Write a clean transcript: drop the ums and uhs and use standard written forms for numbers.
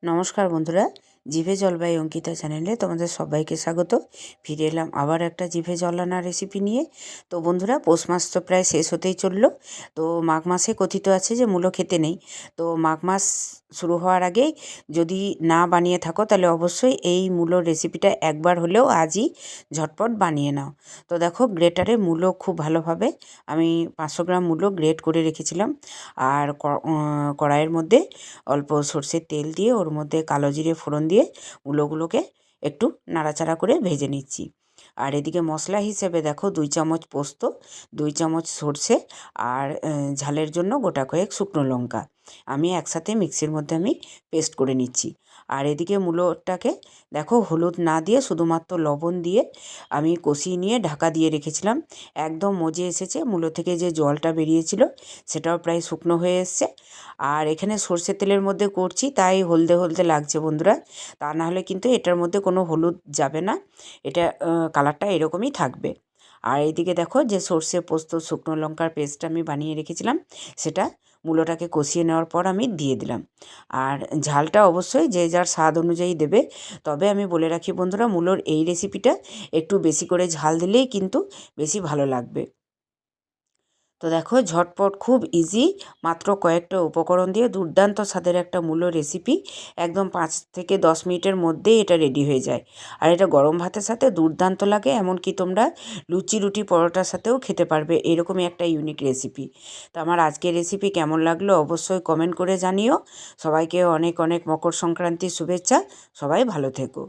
নমস্কার বন্ধুরা, জিভে জল বাই অঙ্কিতা চ্যানেলে তোমাদের সবাইকে স্বাগত। ফিরে এলাম আবার একটা জিভে জল আনা রেসিপি নিয়ে। তো বন্ধুরা, পৌষ মাস তো প্রায় শেষ হতেই চললো। তো মাঘ মাসে কথিত আছে যে মূলো খেতে নেই। তো মাঘ মাস শুরু হওয়ার আগেই যদি না বানিয়ে থাকো তাহলে অবশ্যই এই মূলোর রেসিপিটা একবার হলেও আজই ঝটপট বানিয়ে নাও। তো দেখো, গ্রেটারে মূলো খুব ভালোভাবে আমি 500 গ্রাম মূলো গ্রেট করে রেখেছিলাম। আর কড়াইয়ের মধ্যে অল্প সর্ষের তেল দিয়ে ওর মধ্যে কালো জিরে ফোড়ন দিয়ে মূলোগুলোকে একটু নাড়াচাড়া করে ভেজে নিচ্ছি। আর এদিকে মশলা হিসেবে দেখো 2 চামচ পোস্ত, 2 চামচ সর্ষে আর ঝালের জন্য গোটা কয়েক শুকনো লঙ্কা আমি একসাথে মিক্সির মধ্যে পেস্ট করে নিচ্ছি। আর এদিকে মূলোটাকে দেখো হলুদ না দিয়ে শুধুমাত্র লবণ দিয়ে আমি কষিয়ে নিয়ে ঢাকা দিয়ে রেখেছিলাম। একদম মজে এসেছে, মূলো থেকে যে জলটা বেরিয়েছিল সেটাও প্রায় শুকনো হয়ে এসছে। আর এখানে সর্ষের তেলের মধ্যে করছি তাই হলদে হলদে লাগছে বন্ধুরা, তা নাহলে কিন্তু এটার মধ্যে কোনো হলুদ যাবে না, এটা কালারটা এরকমই থাকবে। আর এইদিকে দেখো যে সর্ষে পোস্ত শুকনো লঙ্কার পেস্ট আমি বানিয়ে রেখেছিলাম সেটা মূলোটাকে কষিয়ে নেওয়ার পর আমি দিয়ে দিলাম। আর ঝালটা অবশ্যই যে যার স্বাদ অনুযায়ী দেবে। তবে আমি বলে রাখি বন্ধুরা, মূলোর এই রেসিপিটা একটু বেশি করে ঝাল দিলেই কিন্তু বেশি ভালো লাগবে। তো দেখো, ঝটপট খুব ইজি, মাত্র কয়েকটা উপকরণ দিয়ে দুর্দান্ত স্বাদের একটা মূলো রেসিপি। একদম 5 থেকে 10 মিনিটের মধ্যেই এটা রেডি হয়ে যায়। আর এটা গরম ভাতের সাথে দুর্দান্ত লাগে, এমনকি তোমরা লুচি রুটি পরোটার সাথেও খেতে পারবে, এরকমই একটা ইউনিক রেসিপি। তো আমার আজকের রেসিপি কেমন লাগলো অবশ্যই কমেন্ট করে জানিও। সবাইকে অনেক অনেক মকর সংক্রান্তির শুভেচ্ছা। সবাই ভালো থেকো।